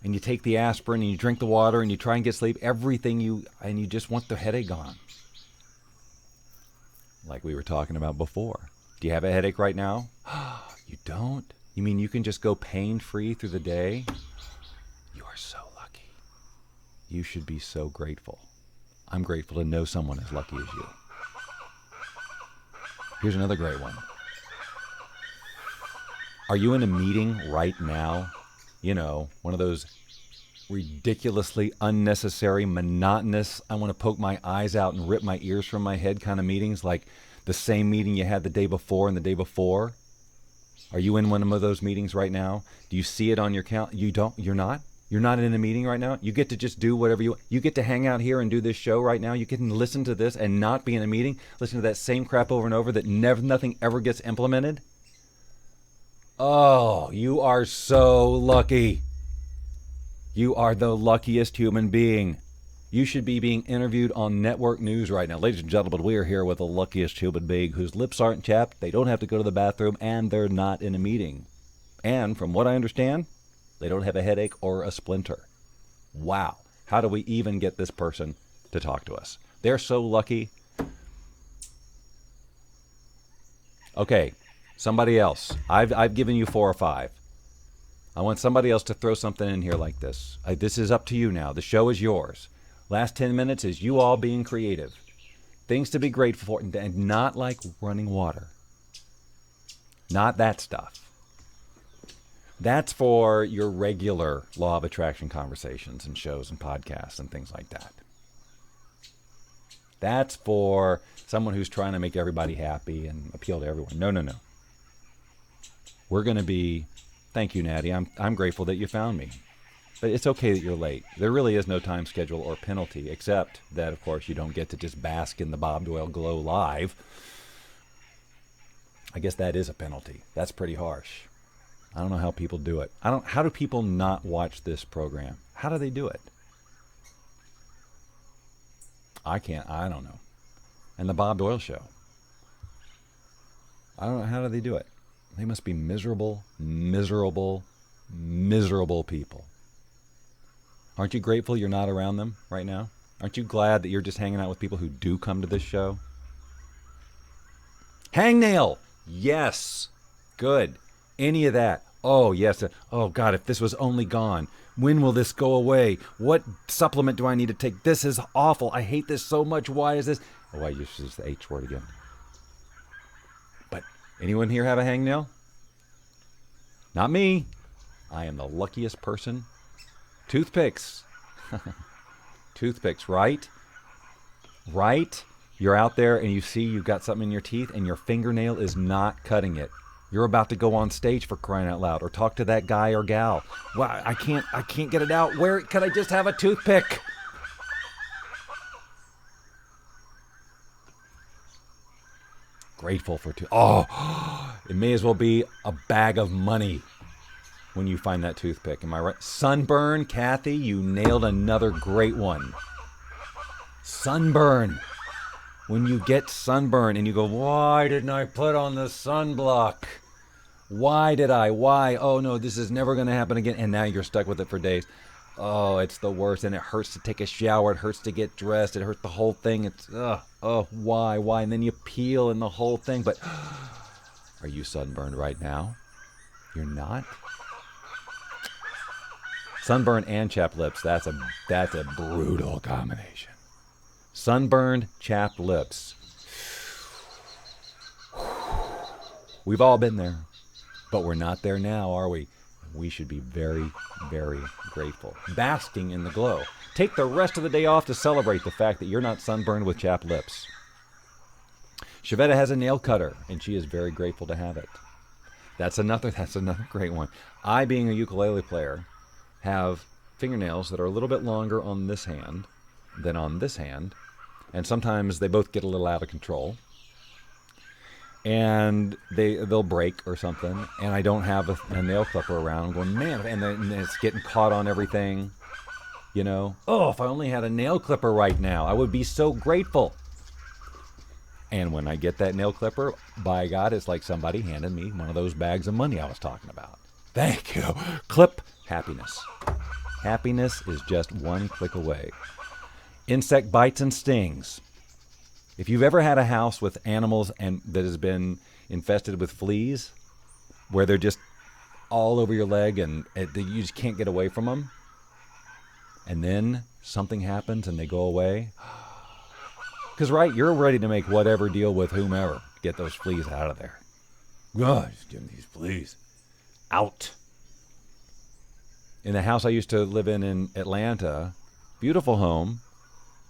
And you take the aspirin and you drink the water and you try and get sleep, and you just want the headache gone. Like we were talking about before. Do you have a headache right now? You don't? You mean you can just go pain-free through the day? You are so lucky. You should be so grateful. I'm grateful to know someone as lucky as you. Here's another great one. Are you in a meeting right now? You know, one of those ridiculously unnecessary, monotonous, I want to poke my eyes out and rip my ears from my head kind of meetings, like the same meeting you had the day before and the day before. Are you in one of those meetings right now? Do you see it on your calendar? You don't? You're not? You're not in a meeting right now? You get to just do whatever you get to hang out here and do this show right now? You can listen to this and not be in a meeting? Listen to that same crap over and over that nothing ever gets implemented? Oh, you are so lucky. You are the luckiest human being. You should be being interviewed on network news right now. Ladies and gentlemen, we are here with the luckiest human being whose lips aren't chapped, they don't have to go to the bathroom, and they're not in a meeting. And from what I understand, they don't have a headache or a splinter. Wow. How do we even get this person to talk to us? They're so lucky. Okay, somebody else. I've given you 4 or 5. I want somebody else to throw something in here like this. This is up to you now. The show is yours. Last 10 minutes is you all being creative. Things to be grateful for, and not like running water. Not that stuff. That's for your regular law of attraction conversations and shows and podcasts and things like that. That's for someone who's trying to make everybody happy and appeal to everyone. No. We're going to be, thank you, Natty. I'm grateful that you found me. But it's okay that you're late. There really is no time schedule or penalty, except that, of course, you don't get to just bask in the Bob Doyle glow live. I guess that is a penalty. That's pretty harsh. I don't know how people do it. How do people not watch this program? How do they do it? I don't know. And the Bob Doyle show. I don't know. How do they do it? They must be miserable people. Aren't you grateful you're not around them right now? Aren't you glad that you're just hanging out with people who do come to this show? Hangnail! Yes. Good. Any of that. Oh, yes. Oh, God, if this was only gone. When will this go away? What supplement do I need to take? This is awful. I hate this so much. Why is this? Oh, I used the H word again. But anyone here have a hangnail? Not me. I am the luckiest person. Toothpicks. Toothpicks, right? Right? You're out there and you see you've got something in your teeth and your fingernail is not cutting it. You're about to go on stage, for crying out loud, or talk to that guy or gal. Wow, I can't get it out. Where can I just have a toothpick? Grateful for it may as well be a bag of money when you find that toothpick. Am I right? Sunburn, Kathy, you nailed another great one. Sunburn. When you get sunburn and you go, why didn't I put on the sunblock? Why did I? Why? Oh, no, this is never going to happen again. And now you're stuck with it for days. Oh, it's the worst. And it hurts to take a shower. It hurts to get dressed. It hurts the whole thing. It's, why? And then you peel and the whole thing. But are you sunburned right now? You're not? Sunburn and chapped lips. That's a brutal combination. Sunburned, chapped lips. We've all been there, but we're not there now, are we? We should be very, very grateful. Basking in the glow. Take the rest of the day off to celebrate the fact that you're not sunburned with chapped lips. Shavetta has a nail cutter, and she is very grateful to have it. That's another great one. I, being a ukulele player, have fingernails that are a little bit longer on this hand than on this hand, and sometimes they both get a little out of control, and they'll break or something, and I don't have a nail clipper around. I'm going, man, and then it's getting caught on everything, you know. Oh, if I only had a nail clipper right now, I would be so grateful. And when I get that nail clipper, by God, it's like somebody handed me one of those bags of money I was talking about. Thank you. Clip happiness. Happiness is just one click away. Insect bites and stings. If you've ever had a house with animals and that has been infested with fleas, where they're just all over your leg and you just can't get away from them, and then something happens and they go away, because right, you're ready to make whatever deal with whomever to get those fleas out of there. God, just give me these fleas out. In the house I used to live in Atlanta, beautiful home,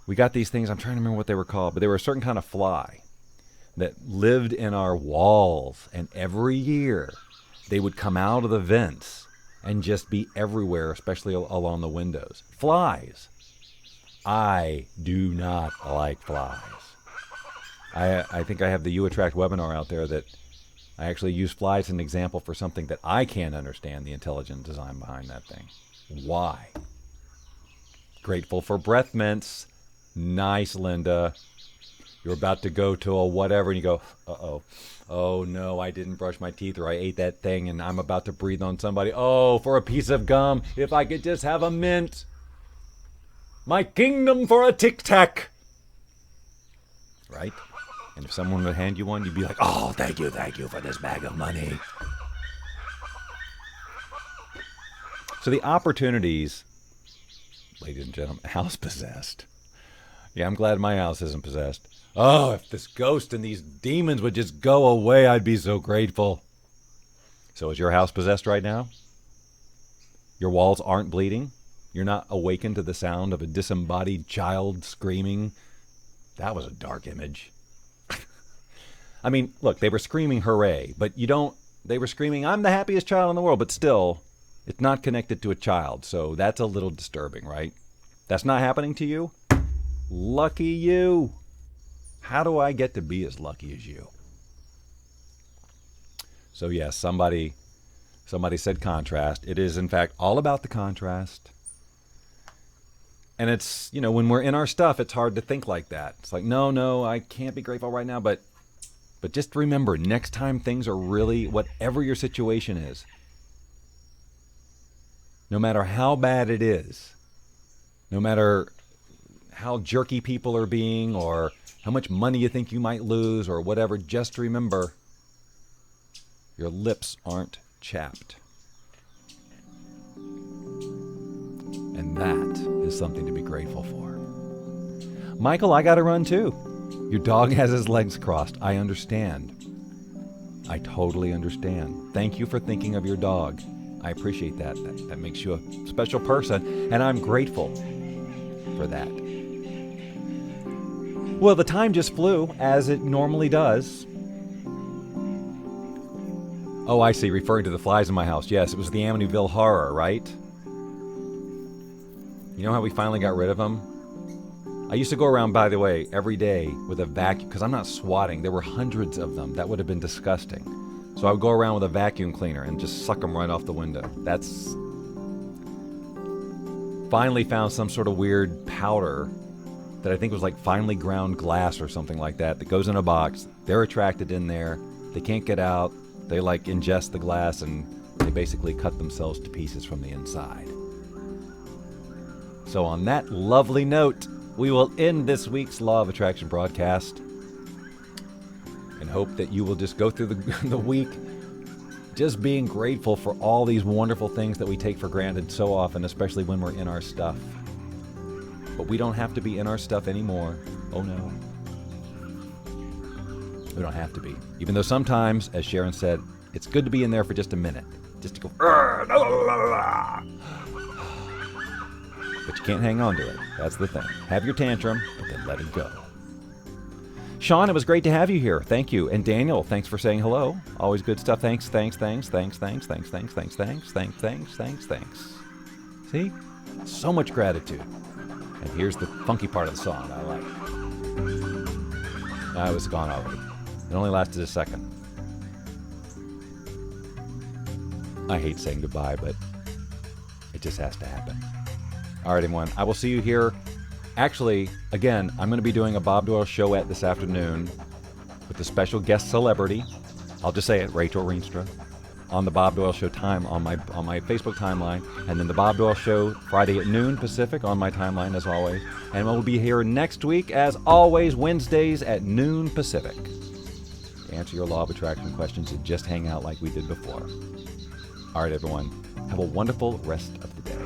we got these things, I'm trying to remember what they were called, but they were a certain kind of fly that lived in our walls. And every year They would come out of the vents and just be everywhere, especially along the windows. Flies. I do not like flies. I think I have the You Attract webinar out there that I actually use flies as an example for something that I can't understand the intelligent design behind that thing. Why? Grateful for breath mints. Nice, Linda. You're about to go to a whatever and you go, uh-oh. Oh no, I didn't brush my teeth or I ate that thing and I'm about to breathe on somebody. Oh, for a piece of gum, if I could just have a mint. My kingdom for a Tic Tac. Right? And if someone would hand you one, you'd be like, oh, thank you for this bag of money. So the opportunities, ladies and gentlemen, house possessed. Yeah, I'm glad my house isn't possessed. Oh, if this ghost and these demons would just go away, I'd be so grateful. So is your house possessed right now? Your walls aren't bleeding? You're not awakened to the sound of a disembodied child screaming? That was a dark image. I mean, look, they were screaming hooray, but they were screaming, I'm the happiest child in the world, but still, it's not connected to a child, so that's a little disturbing, right? That's not happening to you? Lucky you. How do I get to be as lucky as you? So yes, somebody said contrast. It is, in fact, all about the contrast. And it's, when we're in our stuff, it's hard to think like that. It's like, no, I can't be grateful right now, but just remember, next time things are really, whatever your situation is, no matter how bad it is, no matter how jerky people are being or how much money you think you might lose or whatever, just remember, your lips aren't chapped. And that is something to be grateful for. Michael, I got to run too. Your dog has his legs crossed. I understand. I totally understand. Thank you for thinking of your dog. I appreciate that. That makes you a special person, and I'm grateful for that. Well, the time just flew, as it normally does. Oh, I see, referring to the flies in my house. Yes, it was the Amityville Horror, right? You know how we finally got rid of them? I used to go around, by the way, every day with a vacuum, because I'm not swatting. There were hundreds of them. That would have been disgusting. So I would go around with a vacuum cleaner and just suck them right off the window. That's... Finally found some sort of weird powder that I think was like finely ground glass or something like that goes in a box. They're attracted in there. They can't get out. They ingest the glass and they basically cut themselves to pieces from the inside. So on that lovely note, we will end this week's Law of Attraction broadcast and hope that you will just go through the week just being grateful for all these wonderful things that we take for granted so often, especially when we're in our stuff. But we don't have to be in our stuff anymore. Oh no. We don't have to be. Even though sometimes, as Sharon said, it's good to be in there for just a minute. Just to go, but you can't hang on to it. That's the thing. Have your tantrum, but then let it go. Sean, it was great to have you here. Thank you. And Daniel, thanks for saying hello. Always good stuff. Thanks. See? So much gratitude. And here's the funky part of the song I like. It was gone already. It only lasted a second. I hate saying goodbye, but it just has to happen. All right, everyone. I will see you here. Actually, again, I'm going to be doing a Bob Doyle show this afternoon with a special guest celebrity. I'll just say it, Rachel Reenstra, on the Bob Doyle Show time on my Facebook timeline, and then the Bob Doyle Show Friday at noon Pacific on my timeline as always. And we'll be here next week as always Wednesdays at noon Pacific to answer your Law of Attraction questions and just hang out like we did before. All right, everyone. Have a wonderful rest of the day.